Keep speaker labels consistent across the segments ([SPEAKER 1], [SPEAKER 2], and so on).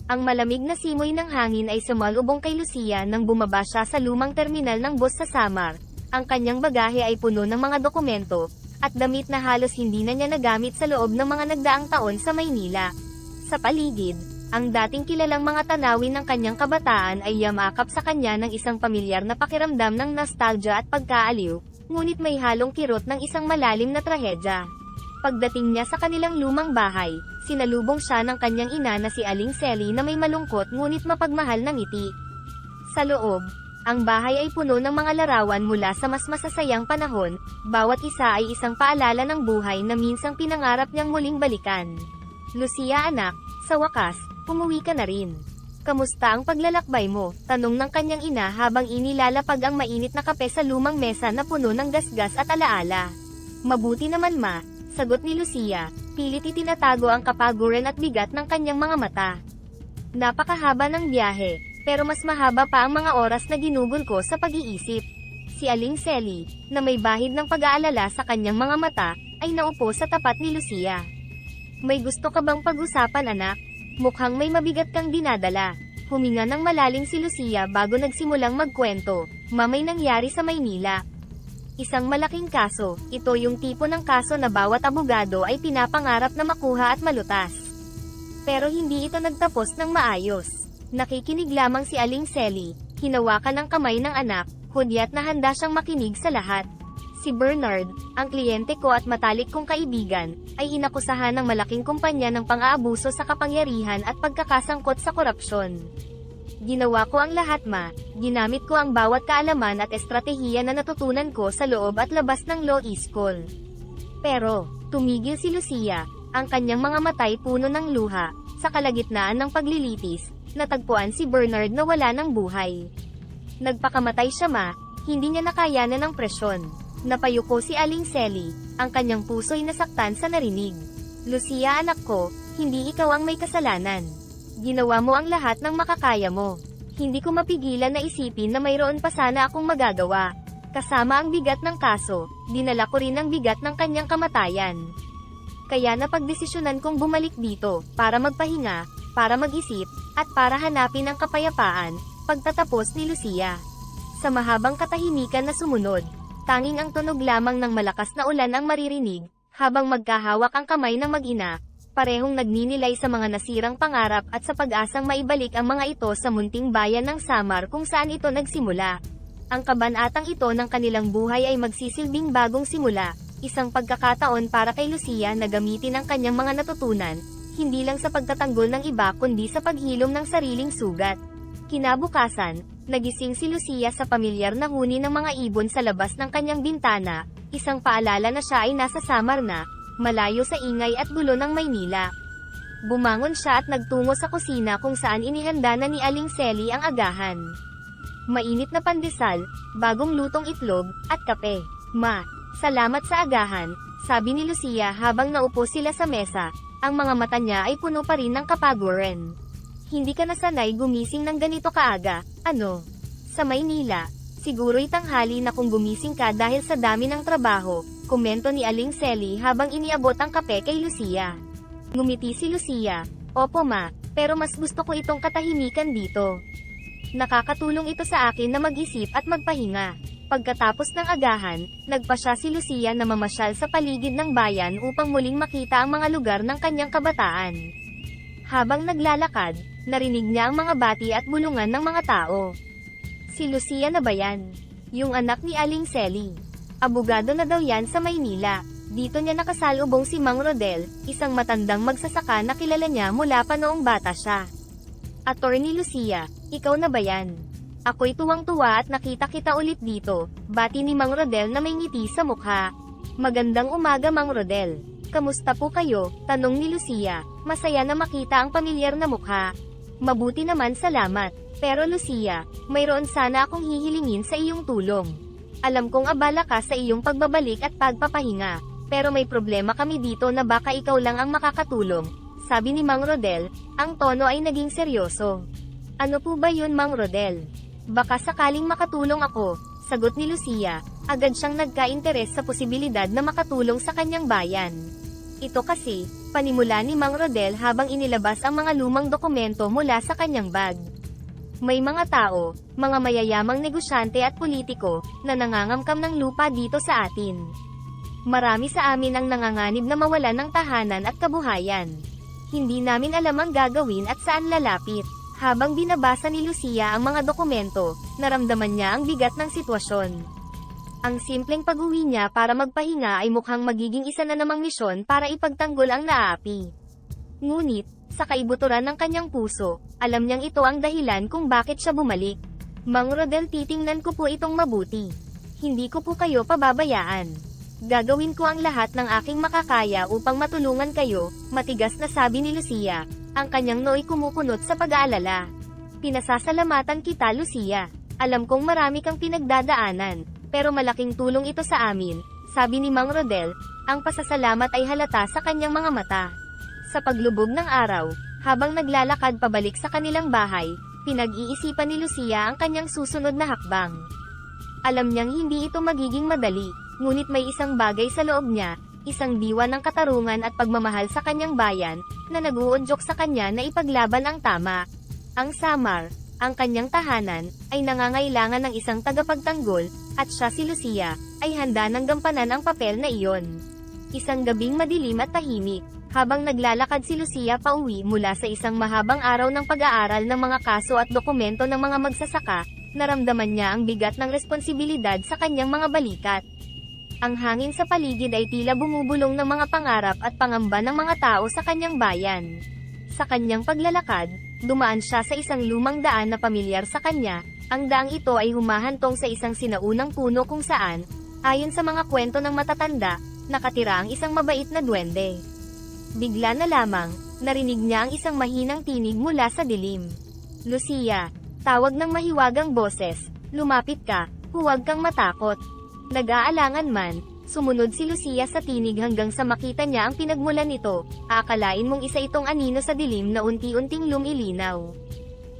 [SPEAKER 1] Ang malamig na simoy ng hangin ay sumalubong kay Lucia nang bumaba siya sa lumang terminal ng bus sa Samar. Ang kanyang bagahe ay puno ng mga dokumento, at damit na halos hindi na niya nagamit sa loob ng mga nagdaang taon sa Maynila. Sa paligid, ang dating kilalang mga tanawin ng kanyang kabataan ay yamakap sa kanya ng isang pamilyar na pakiramdam ng nostalgia at pagkaaliw, ngunit may halong kirot ng isang malalim na trahedya. Pagdating niya sa kanilang lumang bahay, sinalubong siya ng kanyang ina na si Aling Selly na may malungkot ngunit mapagmahal na ngiti. Sa loob, ang bahay ay puno ng mga larawan mula sa mas masasayang panahon, bawat isa ay isang paalala ng buhay na minsang pinangarap niyang muling balikan. Lucia anak, sa wakas, umuwi ka na rin. Kamusta ang paglalakbay mo? Tanong ng kanyang ina habang inilalapag ang mainit na kape sa lumang mesa na puno ng gasgas at alaala. Mabuti naman ma, sagot ni Lucia, pilit itinatago ang kapaguran at bigat ng kanyang mga mata. Napakahaba ng biyahe, pero mas mahaba pa ang mga oras na ginugol ko sa pag-iisip. Si Aling Selly, na may bahid ng pag-aalala sa kanyang mga mata, ay naupo sa tapat ni Lucia. May gusto ka bang pag-usapan anak? Mukhang may mabigat kang dinadala. Huminga ng malalim si Lucia bago nagsimulang magkwento. May nangyari sa Maynila. Isang malaking kaso, ito yung tipo ng kaso na bawat abogado ay pinapangarap na makuha at malutas. Pero hindi ito nagtapos ng maayos. Nakikinig lamang si Aling Selly, hinawakan ng kamay ng anak, hudyat na handa siyang makinig sa lahat. Si Bernard, ang kliyente ko at matalik kong kaibigan, ay inakusahan ng malaking kumpanya ng pang-aabuso sa kapangyarihan at pagkakasangkot sa korupsyon. Ginawa ko ang lahat ma, ginamit ko ang bawat kaalaman at estratehiya na natutunan ko sa loob at labas ng law school. Pero, tumigil si Lucia, ang kanyang mga matay puno ng luha, sa kalagitnaan ng paglilitis, natagpuan si Bernard na wala ng buhay. Nagpakamatay siya ma, hindi niya nakayanan ng presyon. Napayuko si Aling Selly, ang kanyang puso'y nasaktan sa narinig. Lucia anak ko, hindi ikaw ang may kasalanan. Ginawa mo ang lahat ng makakaya mo. Hindi ko mapigilan na isipin na mayroon pa sana akong magagawa. Kasama ang bigat ng kaso, dinala ko rin ang bigat ng kanyang kamatayan. Kaya napagdesisyonan kong bumalik dito, para magpahinga, para mag-isip, at para hanapin ang kapayapaan, pagtatapos ni Lucia. Sa mahabang katahimikan na sumunod, tanging ang tunog lamang ng malakas na ulan ang maririnig, habang magkahawak ang kamay ng mag-ina, parehong nagninilay sa mga nasirang pangarap at sa pag-asang maibalik ang mga ito sa munting bayan ng Samar kung saan ito nagsimula. Ang kabanatang ito ng kanilang buhay ay magsisilbing bagong simula, isang pagkakataon para kay Lucia na gamitin ang kanyang mga natutunan, hindi lang sa pagtatanggol ng iba kundi sa paghilom ng sariling sugat. Kinabukasan, nagising si Lucia sa pamilyar na huni ng mga ibon sa labas ng kanyang bintana, isang paalala na siya ay nasa Samar na, malayo sa ingay at gulo ng Maynila. Bumangon siya at nagtungo sa kusina kung saan inihanda na ni Aling Selly ang agahan. Mainit na pandesal, bagong lutong itlog, at kape. Ma, salamat sa agahan, sabi ni Lucia habang naupo sila sa mesa, ang mga mata niya ay puno pa rin ng kapaguran. Hindi ka nasanay gumising ng ganito kaaga, ano? Sa Maynila, siguro'y tanghali na kung gumising ka dahil sa dami ng trabaho, komento ni Aling Selly habang iniabot ang kape kay Lucia. Ngumiti si Lucia, opo ma, pero mas gusto ko itong katahimikan dito. Nakakatulong ito sa akin na mag-isip at magpahinga. Pagkatapos ng agahan, nagpasya si Lucia na mamasyal sa paligid ng bayan upang muling makita ang mga lugar ng kanyang kabataan. Habang naglalakad, narinig niya ang mga bati at bulungan ng mga tao. Si Lucia na ba yan? Yung anak ni Aling Selly. Abogado na daw yan sa Maynila. Dito niya nakasalubong si Mang Rodel, isang matandang magsasaka na kilala niya mula pa noong bata siya. Attorney Lucia, ikaw na ba yan? Ako'y tuwang-tuwa at nakita kita ulit dito, bati ni Mang Rodel na may ngiti sa mukha. Magandang umaga Mang Rodel. Kamusta po kayo? Tanong ni Lucia, masaya na makita ang pamilyar na mukha. Mabuti naman salamat. Pero Lucia, mayroon sana akong hihilingin sa iyong tulong. Alam kong abala ka sa iyong pagbabalik at pagpapahinga, pero may problema kami dito na baka ikaw lang ang makakatulong, sabi ni Mang Rodel, ang tono ay naging seryoso. Ano po ba yun Mang Rodel? Baka sakaling makatulong ako, sagot ni Lucia, agad siyang nagka-interes sa posibilidad na makatulong sa kanyang bayan. Ito kasi, panimula ni Mang Rodel habang inilabas ang mga lumang dokumento mula sa kanyang bag. May mga tao, mga mayayamang negosyante at politiko, na nangangamkam ng lupa dito sa atin. Marami sa amin ang nanganganib na mawalan ng tahanan at kabuhayan. Hindi namin alam ang gagawin at saan lalapit. Habang binabasa ni Lucia ang mga dokumento, naramdaman niya ang bigat ng sitwasyon. Ang simpleng pag-uwi niya para magpahinga ay mukhang magiging isa na namang misyon para ipagtanggol ang naapi. Ngunit, sa kaibuturan ng kanyang puso, alam niyang ito ang dahilan kung bakit siya bumalik. Mang Rodel, titingnan ko po itong mabuti. Hindi ko po kayo pababayaan. Gagawin ko ang lahat ng aking makakaya upang matulungan kayo, matigas na sabi ni Lucia, ang kanyang nooy kumukunot sa pag-aalala. Pinasasalamatan kita, Lucia. Alam kong marami kang pinagdadaanan, pero malaking tulong ito sa amin, sabi ni Mang Rodel. Ang pasasalamat ay halata sa kanyang mga mata. Sa paglubog ng araw, habang naglalakad pabalik sa kanilang bahay, pinag-iisipan ni Lucia ang kanyang susunod na hakbang. Alam niyang hindi ito magiging madali, ngunit may isang bagay sa loob niya, isang diwa ng katarungan at pagmamahal sa kanyang bayan, na nag-uudyok sa kanya na ipaglaban ang tama. Ang Samar, ang kanyang tahanan, ay nangangailangan ng isang tagapagtanggol, at siya, si Lucia, ay handa ng gampanan ang papel na iyon. Isang gabing madilim at tahimik, habang naglalakad si Lucia pauwi mula sa isang mahabang araw ng pag-aaral ng mga kaso at dokumento ng mga magsasaka, naramdaman niya ang bigat ng responsibilidad sa kanyang mga balikat. Ang hangin sa paligid ay tila bumubulong ng mga pangarap at pangamba ng mga tao sa kanyang bayan. Sa kanyang paglalakad, dumaan siya sa isang lumang daan na pamilyar sa kanya. Ang daang ito ay humahantong sa isang sinaunang puno kung saan, ayon sa mga kwento ng matatanda, nakatira ang isang mabait na duwende. Bigla na lamang, narinig niya ang isang mahinang tinig mula sa dilim. Lucia, tawag ng mahiwagang boses, lumapit ka, huwag kang matakot. Nag-aalangan man, sumunod si Lucia sa tinig hanggang sa makita niya ang pinagmulan nito. Aakalain mong isa itong anino sa dilim na unti-unting lumilinaw.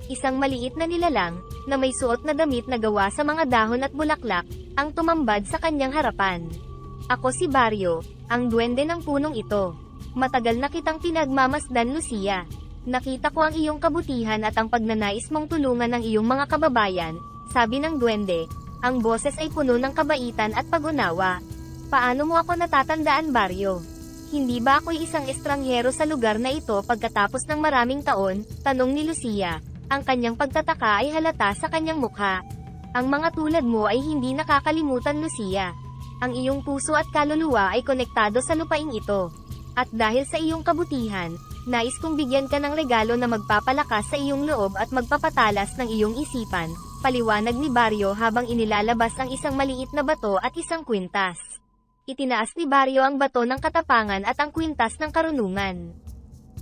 [SPEAKER 1] Isang maliit na nilalang, na may suot na damit na gawa sa mga dahon at bulaklak, ang tumambad sa kanyang harapan. Ako si Barrio, ang duwende ng punong ito. Matagal na kitang pinagmamasdan, Lucia. Nakita ko ang iyong kabutihan at ang pagnanais mong tulungan ng iyong mga kababayan, sabi ng duwende. Ang boses ay puno ng kabaitan at pag-unawa. Paano mo ako natatandaan, Barrio? Hindi ba ako'y isang estranghero sa lugar na ito pagkatapos ng maraming taon? Tanong ni Lucia. Ang kanyang pagtataka ay halata sa kanyang mukha. Ang mga tulad mo ay hindi nakakalimutan, Lucia. Ang iyong puso at kaluluwa ay konektado sa lupaing ito. At dahil sa iyong kabutihan, nais kong bigyan ka ng regalo na magpapalakas sa iyong loob at magpapatalas ng iyong isipan, paliwanag ni Barrio habang inilalabas ang isang maliit na bato at isang kwintas. Itinaas ni Barrio ang bato ng katapangan at ang kwintas ng karunungan.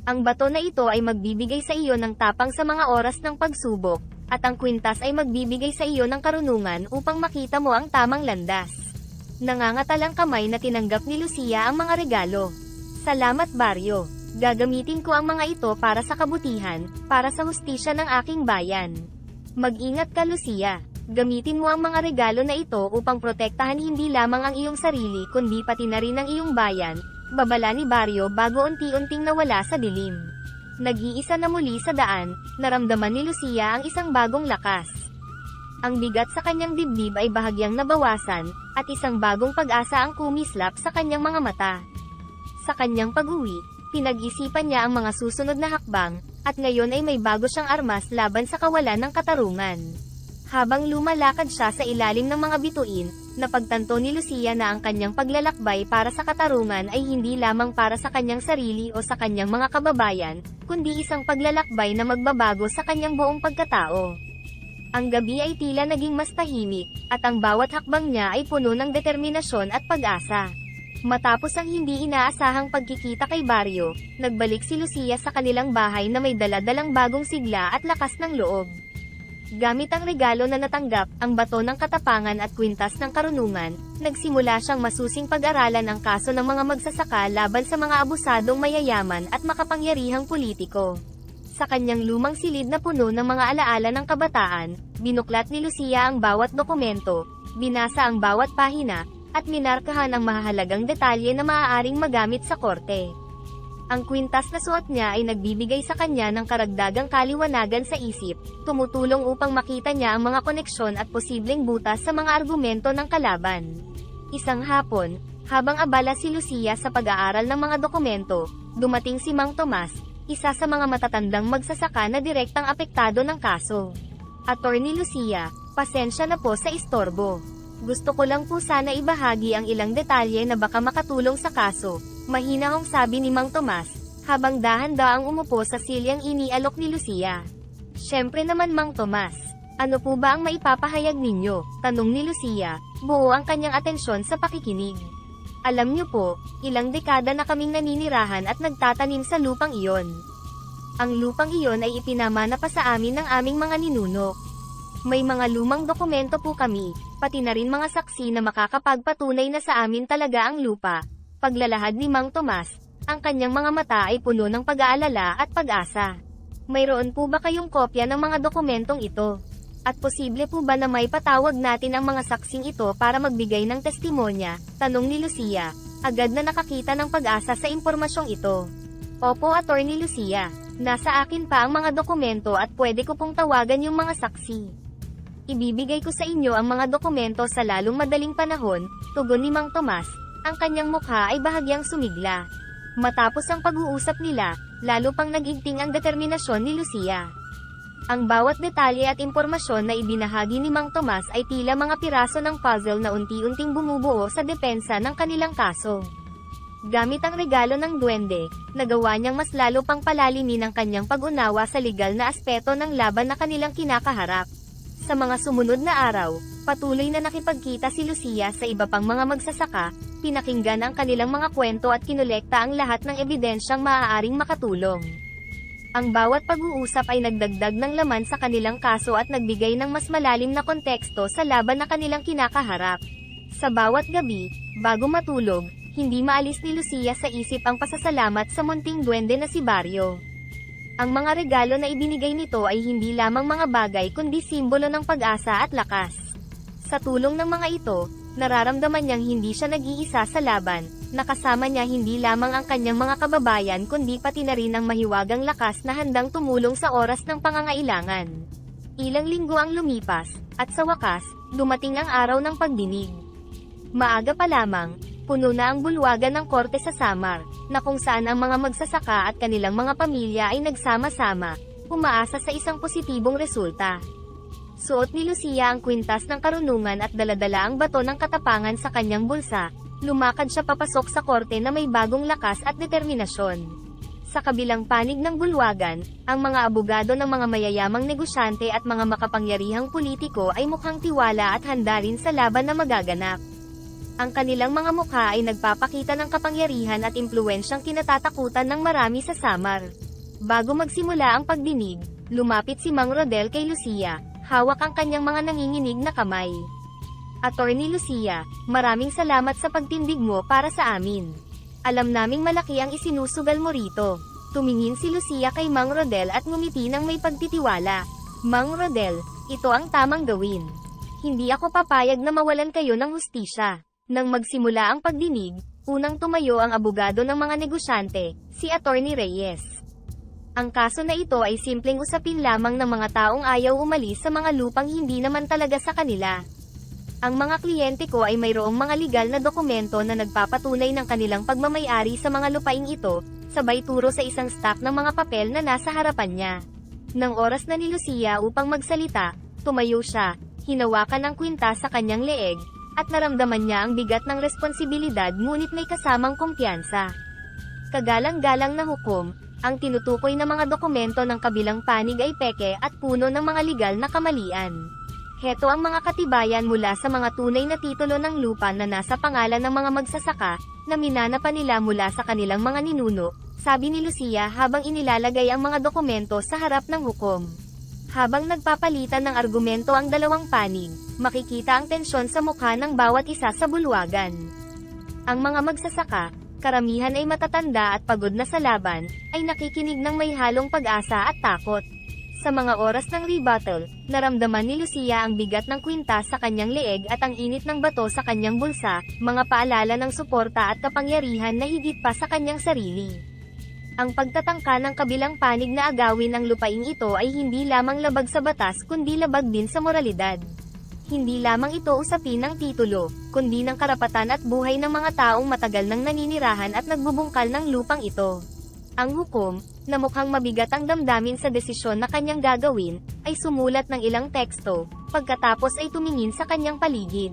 [SPEAKER 1] Ang bato na ito ay magbibigay sa iyo ng tapang sa mga oras ng pagsubok, at ang kwintas ay magbibigay sa iyo ng karunungan upang makita mo ang tamang landas. Nangangatalang kamay na tinanggap ni Lucia ang mga regalo. Salamat, Barrio. Gagamitin ko ang mga ito para sa kabutihan, para sa hustisya ng aking bayan. Mag-ingat ka, Lucia. Gamitin mo ang mga regalo na ito upang protektahan hindi lamang ang iyong sarili kundi pati na rin ang iyong bayan, babala ni Barrio bago unti-unting nawala sa dilim. Nag-iisa na muli sa daan, naramdaman ni Lucia ang isang bagong lakas. Ang bigat sa kanyang dibdib ay bahagyang nabawasan, at isang bagong pag-asa ang kumislap sa kanyang mga mata. Sa kanyang pag-uwi, pinag-isipan niya ang mga susunod na hakbang, at ngayon ay may bago siyang armas laban sa kawalan ng katarungan. Habang lumalakad siya sa ilalim ng mga bituin, napagtanto ni Lucia na ang kanyang paglalakbay para sa katarungan ay hindi lamang para sa kanyang sarili o sa kanyang mga kababayan, kundi isang paglalakbay na magbabago sa kanyang buong pagkatao. Ang gabi ay tila naging mas tahimik, at ang bawat hakbang niya ay puno ng determinasyon at pag-asa. Matapos ang hindi inaasahang pagkikita kay Barrio, nagbalik si Lucia sa kanilang bahay na may dala-dalang bagong sigla at lakas ng loob. Gamit ang regalo na natanggap, ang bato ng katapangan at kwintas ng karunungan, nagsimula siyang masusing pag-aralan ang kaso ng mga magsasaka laban sa mga abusadong mayayaman at makapangyarihang politiko. Sa kanyang lumang silid na puno ng mga alaala ng kabataan, binuklat ni Lucia ang bawat dokumento, binasa ang bawat pahina, at minarkahan ang mahahalagang detalye na maaaring magamit sa korte. Ang kwintas na suot niya ay nagbibigay sa kanya ng karagdagang kaliwanagan sa isip, tumutulong upang makita niya ang mga koneksyon at posibleng butas sa mga argumento ng kalaban. Isang hapon, habang abala si Lucia sa pag-aaral ng mga dokumento, dumating si Mang Tomas, isa sa mga matatandang magsasaka na direktang apektado ng kaso. Attorney Lucia, pasensya na po sa istorbo. Gusto ko lang po sana ibahagi ang ilang detalye na baka makatulong sa kaso, mahinahong sabi ni Mang Tomas, habang dahan-daang umupo sa silyang inialok ni Lucia. Siyempre naman Mang Tomas, ano po ba ang maipapahayag ninyo? Tanong ni Lucia, buo ang kanyang atensyon sa pakikinig. Alam niyo po, ilang dekada na kaming naninirahan at nagtatanim sa lupang iyon. Ang lupang iyon ay ipinamana pa sa amin ng aming mga ninuno. May mga lumang dokumento po kami, pati na rin mga saksi na makakapagpatunay na sa amin talaga ang lupa. Paglalahad ni Mang Tomas, ang kanyang mga mata ay puno ng pag-aalala at pag-asa. Mayroon po ba kayong kopya ng mga dokumentong ito? At posible po ba na may patawag natin ang mga saksing ito para magbigay ng testimonya? Tanong ni Lucia, agad na nakakita ng pag-asa sa impormasyong ito. Opo Attorney Lucia, nasa akin pa ang mga dokumento at pwede ko pong tawagan yung mga saksi. Ibibigay ko sa inyo ang mga dokumento sa lalong madaling panahon, tugon ni Mang Tomas, ang kanyang mukha ay bahagyang sumigla. Matapos ang pag-uusap nila, lalo pang nag-igting ang determinasyon ni Lucia. Ang bawat detalye at impormasyon na ibinahagi ni Mang Tomas ay tila mga piraso ng puzzle na unti-unting bumubuo sa depensa ng kanilang kaso. Gamit ang regalo ng duwende, nagawa niyang mas lalo pang palalimin ang kanyang pag-unawa sa legal na aspeto ng laban na kanilang kinakaharap. Sa mga sumunod na araw, patuloy na nakipagkita si Lucia sa iba pang mga magsasaka, pinakinggan ang kanilang mga kwento at kinolekta ang lahat ng ebidensyang maaaring makatulong. Ang bawat pag-uusap ay nagdagdag ng laman sa kanilang kaso at nagbigay ng mas malalim na konteksto sa laban na kanilang kinakaharap. Sa bawat gabi, bago matulog, hindi maalis ni Lucia sa isip ang pasasalamat sa munting duwende na si Barrio. Ang mga regalo na ibinigay nito ay hindi lamang mga bagay kundi simbolo ng pag-asa at lakas. Sa tulong ng mga ito, nararamdaman niyang hindi siya nag-iisa sa laban, nakasama niya hindi lamang ang kanyang mga kababayan kundi pati na rin ang mahiwagang lakas na handang tumulong sa oras ng pangangailangan. Ilang linggo ang lumipas, at sa wakas, dumating ang araw ng pagdinig. Maaga pa lamang, puno na ang bulwagan ng korte sa Samar, na kung saan ang mga magsasaka at kanilang mga pamilya ay nagsama-sama, umaasa sa isang positibong resulta. Suot ni Lucia ang kwintas ng karunungan at daladala ang bato ng katapangan sa kanyang bulsa, lumakad siya papasok sa korte na may bagong lakas at determinasyon. Sa kabilang panig ng bulwagan, ang mga abogado ng mga mayayamang negosyante at mga makapangyarihang politiko ay mukhang tiwala at handa rin sa laban na magaganap. Ang kanilang mga mukha ay nagpapakita ng kapangyarihan at impluwensyang kinatatakutan ng marami sa Samar. Bago magsimula ang pagdinig, lumapit si Mang Rodel kay Lucia, hawak ang kanyang mga nanginginig na kamay. Attorney Lucia, maraming salamat sa pagtindig mo para sa amin. Alam naming malaki ang isinusugal mo rito. Tumingin si Lucia kay Mang Rodel at ngumiti ng may pagtitiwala. Mang Rodel, ito ang tamang gawin. Hindi ako papayag na mawalan kayo ng hustisya. Nang magsimula ang pagdinig, unang tumayo ang abogado ng mga negosyante, si Attorney Reyes. Ang kaso na ito ay simpleng usapin lamang ng mga taong ayaw umalis sa mga lupang hindi naman talaga sa kanila. Ang mga kliyente ko ay mayroong mga legal na dokumento na nagpapatunay ng kanilang pagmamay-ari sa mga lupaing ito, sabay turo sa isang stack ng mga papel na nasa harapan niya. Nang oras na ni Lucia upang magsalita, tumayo siya, hinawakan ang kwintas sa kanyang leeg, at naramdaman niya ang bigat ng responsibilidad ngunit may kasamang kumpiyansa. Kagalang-galang na hukom, ang tinutukoy na mga dokumento ng kabilang panig ay peke at puno ng mga legal na kamalian. Heto ang mga katibayan mula sa mga tunay na titulo ng lupa na nasa pangalan ng mga magsasaka, na minana pa nila mula sa kanilang mga ninuno, sabi ni Lucia habang inilalagay ang mga dokumento sa harap ng hukom. Habang nagpapalitan ng argumento ang dalawang panig, makikita ang tensyon sa mukha ng bawat isa sa bulwagan. Ang mga magsasaka, karamihan ay matatanda at pagod na sa laban, ay nakikinig ng may halong pag-asa at takot. Sa mga oras ng rebuttal, naramdaman ni Lucia ang bigat ng kwintas sa kanyang leeg at ang init ng bato sa kanyang bulsa, mga paalala ng suporta at kapangyarihan na higit pa sa kanyang sarili. Ang pagtatangka ng kabilang panig na agawin ang lupaing ito ay hindi lamang labag sa batas kundi labag din sa moralidad. Hindi lamang ito usapin ng titulo, kundi ng karapatan at buhay ng mga taong matagal nang naninirahan at nagbubungkal ng lupang ito. Ang hukom, na mukhang mabigat ang damdamin sa desisyon na kanyang gagawin, ay sumulat ng ilang teksto, pagkatapos ay tumingin sa kanyang paligid.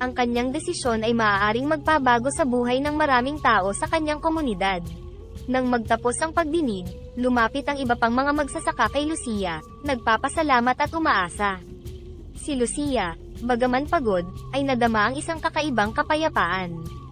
[SPEAKER 1] Ang kanyang desisyon ay maaaring magpabago sa buhay ng maraming tao sa kanyang komunidad. Nang magtapos ang pagdinig, lumapit ang iba pang mga magsasaka kay Lucia, nagpapasalamat at umaasa. Si Lucia, bagaman pagod, ay nadama ang isang kakaibang kapayapaan.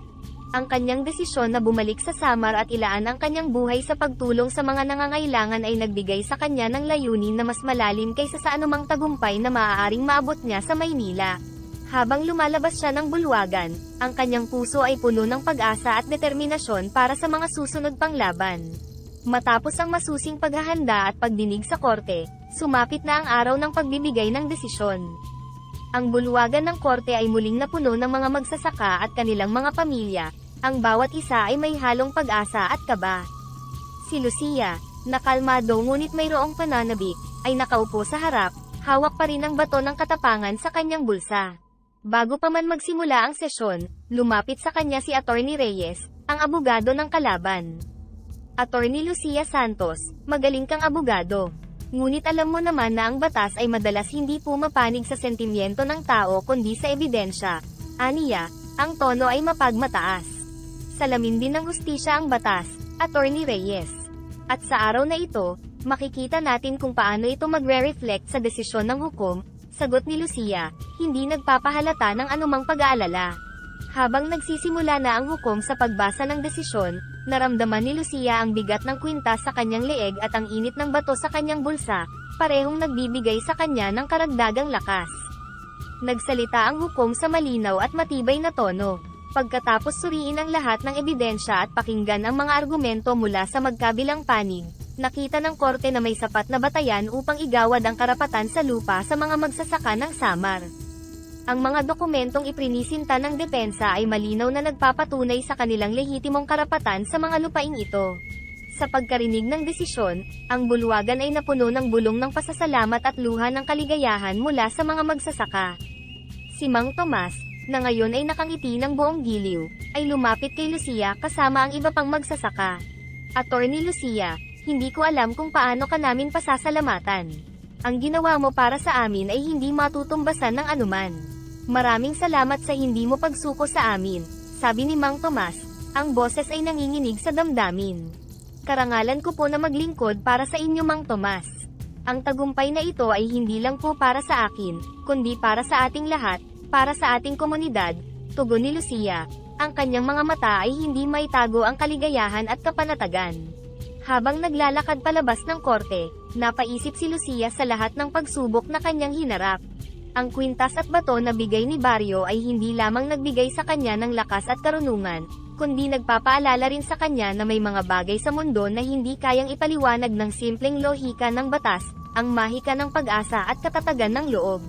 [SPEAKER 1] Ang kanyang desisyon na bumalik sa Samar at ilaan ang kanyang buhay sa pagtulong sa mga nangangailangan ay nagbigay sa kanya ng layunin na mas malalim kaysa sa anumang tagumpay na maaaring maabot niya sa Maynila. Habang lumalabas siya ng bulwagan, ang kanyang puso ay puno ng pag-asa at determinasyon para sa mga susunod pang laban. Matapos ang masusing paghahanda at pagdinig sa korte, sumapit na ang araw ng pagbibigay ng desisyon. Ang bulwagan ng korte ay muling napuno ng mga magsasaka at kanilang mga pamilya. Ang bawat isa ay may halong pag-asa at kaba. Si Lucia, nakalmado ngunit mayroong pananabik, ay nakaupo sa harap, hawak pa rin ang bato ng katapangan sa kanyang bulsa. Bago pa man magsimula ang sesyon, lumapit sa kanya si Attorney Reyes, ang abogado ng kalaban. Attorney Lucia Santos, magaling kang abogado. Ngunit alam mo naman na ang batas ay madalas hindi pumapanig sa sentimiento ng tao kundi sa ebidensya. Aniya, ang tono ay mapagmataas. Salamin din ng hustisya ang batas, Attorney Reyes. At sa araw na ito, makikita natin kung paano ito magre-reflect sa desisyon ng hukom, sagot ni Lucia, hindi nagpapahalata ng anumang pag-aalala. Habang nagsisimula na ang hukom sa pagbasa ng desisyon, naramdaman ni Lucia ang bigat ng kwintas sa kanyang leeg at ang init ng bato sa kanyang bulsa, parehong nagbibigay sa kanya ng karagdagang lakas. Nagsalita ang hukom sa malinaw at matibay na tono. Pagkatapos suriin ang lahat ng ebidensya at pakinggan ang mga argumento mula sa magkabilang panig, nakita ng korte na may sapat na batayan upang igawad ang karapatan sa lupa sa mga magsasaka ng Samar. Ang mga dokumentong iprinisinta ng depensa ay malinaw na nagpapatunay sa kanilang lehitimong karapatan sa mga lupaing ito. Sa pagkarinig ng desisyon, ang bulwagan ay napuno ng bulong ng pasasalamat at luha ng kaligayahan mula sa mga magsasaka. Si Mang Tomas, na ngayon ay nakangiti ng buong giliw, ay lumapit kay Lucia kasama ang iba pang magsasaka. Attorney Lucia, hindi ko alam kung paano ka namin pasasalamatan. Ang ginawa mo para sa amin ay hindi matutumbasan ng anuman. Maraming salamat sa hindi mo pagsuko sa amin, sabi ni Mang Tomas, ang boses ay nanginginig sa damdamin. Karangalan ko po na maglingkod para sa inyo Mang Tomas. Ang tagumpay na ito ay hindi lang po para sa akin, kundi para sa ating lahat, para sa ating komunidad, tugon ni Lucia. Ang kanyang mga mata ay hindi maitago ang kaligayahan at kapanatagan. Habang naglalakad palabas ng korte, napaisip si Lucia sa lahat ng pagsubok na kanyang hinarap. Ang kwintas at bato na bigay ni Barrio ay hindi lamang nagbigay sa kanya ng lakas at karunungan, kundi nagpapaalala rin sa kanya na may mga bagay sa mundo na hindi kayang ipaliwanag ng simpleng lohika ng batas, ang mahika ng pag-asa at katatagan ng loob.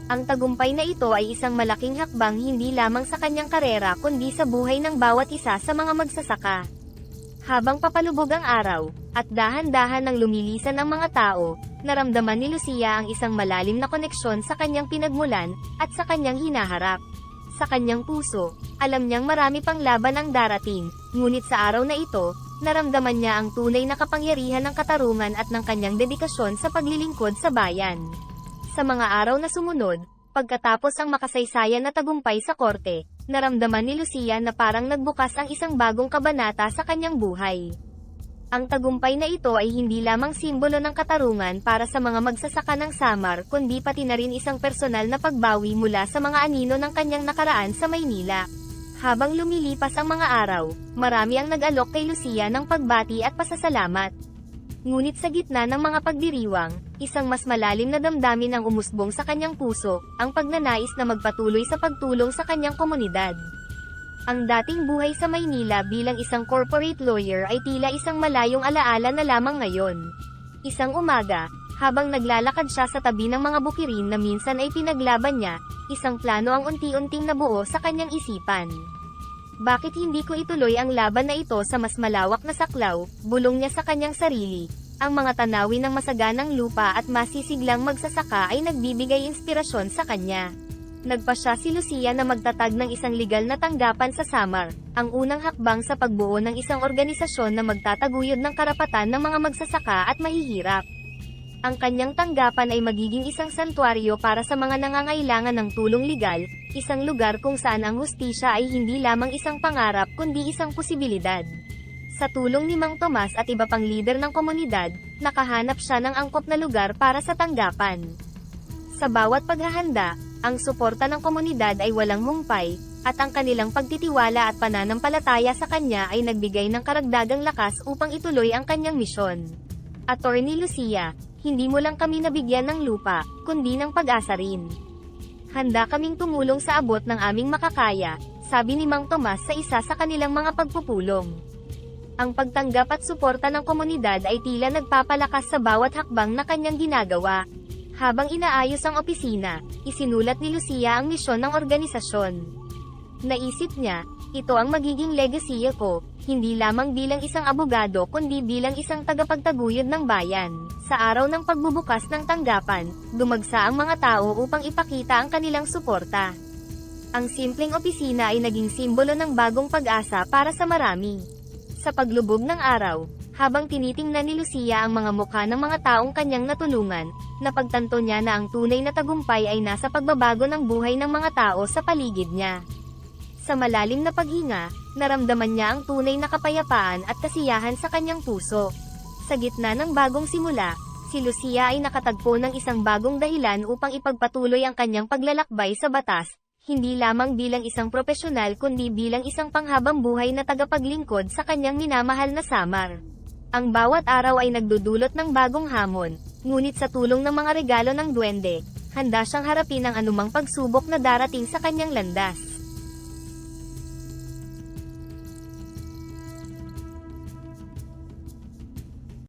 [SPEAKER 1] Ang tagumpay na ito ay isang malaking hakbang hindi lamang sa kanyang karera kundi sa buhay ng bawat isa sa mga magsasaka. Habang papalubog ang araw, at dahan-dahan nang lumilisan ang mga tao, naramdaman ni Lucia ang isang malalim na koneksyon sa kanyang pinagmulan, at sa kanyang hinaharap. Sa kanyang puso, alam niyang marami pang laban ang darating, ngunit sa araw na ito, naramdaman niya ang tunay na kapangyarihan ng katarungan at ng kanyang dedikasyon sa paglilingkod sa bayan. Sa mga araw na sumunod, pagkatapos ang makasaysayan na tagumpay sa korte, naramdaman ni Lucia na parang nagbukas ang isang bagong kabanata sa kanyang buhay. Ang tagumpay na ito ay hindi lamang simbolo ng katarungan para sa mga magsasaka ng Samar kundi pati na rin isang personal na pagbawi mula sa mga anino ng kanyang nakaraan sa Maynila. Habang lumilipas ang mga araw, marami ang nag-alok kay Lucia ng pagbati at pasasalamat. Ngunit sa gitna ng mga pagdiriwang, isang mas malalim na damdamin ang umusbong sa kanyang puso, ang pagnanais na magpatuloy sa pagtulong sa kanyang komunidad. Ang dating buhay sa Maynila bilang isang corporate lawyer ay tila isang malayong alaala na lamang ngayon. Isang umaga, Habang naglalakad siya sa tabi ng mga bukirin na minsan ay pinaglaban niya, isang plano ang unti-unting nabuo sa kanyang isipan. Bakit hindi ko ituloy ang laban na ito sa mas malawak na saklaw, bulong niya sa kanyang sarili. Ang mga tanawin ng masaganang lupa at masisiglang magsasaka ay nagbibigay inspirasyon sa kanya. Nagpa siya si Lucia na magtatag ng isang legal na tanggapan sa Samar, ang unang hakbang sa pagbuo ng isang organisasyon na magtataguyod ng karapatan ng mga magsasaka at mahihirap. Ang kanyang tanggapan ay magiging isang santuaryo para sa mga nangangailangan ng tulong legal, isang lugar kung saan ang hustisya ay hindi lamang isang pangarap kundi isang posibilidad. Sa tulong ni Mang Tomas at iba pang lider ng komunidad, nakahanap siya ng angkop na lugar para sa tanggapan. Sa bawat paghahanda, ang suporta ng komunidad ay walang humpay, at ang kanilang pagtitiwala at pananampalataya sa kanya ay nagbigay ng karagdagang lakas upang ituloy ang kanyang misyon. Attorney Lucia, hindi mo lang kami nabigyan ng lupa, kundi ng pag-asa rin. Handa kaming tumulong sa abot ng aming makakaya, sabi ni Mang Tomas sa isa sa kanilang mga pagpupulong. Ang pagtanggap at suporta ng komunidad ay tila nagpapalakas sa bawat hakbang na kanyang ginagawa. Habang inaayos ang opisina, isinulat ni Lucia ang misyon ng organisasyon. Naisip niya, ito ang magiging legacy ko, hindi lamang bilang isang abogado kundi bilang isang tagapagtaguyod ng bayan. Sa araw ng pagbubukas ng tanggapan, dumagsa ang mga tao upang ipakita ang kanilang suporta. Ang simpleng opisina ay naging simbolo ng bagong pag-asa para sa marami. Sa paglubog ng araw, habang tinitingnan ni Lucia ang mga mukha ng mga taong kanyang natulungan, napagtanto niya na ang tunay na tagumpay ay nasa pagbabago ng buhay ng mga tao sa paligid niya. Sa malalim na paghinga, naramdaman niya ang tunay na kapayapaan at kasiyahan sa kanyang puso. Sa gitna ng bagong simula, si Lucia ay nakatagpo ng isang bagong dahilan upang ipagpatuloy ang kanyang paglalakbay sa batas, hindi lamang bilang isang profesional kundi bilang isang panghabang buhay na tagapaglingkod sa kanyang minamahal na Samar. Ang bawat araw ay nagdudulot ng bagong hamon, ngunit sa tulong ng mga regalo ng duwende, handa siyang harapin ang anumang pagsubok na darating sa kanyang landas.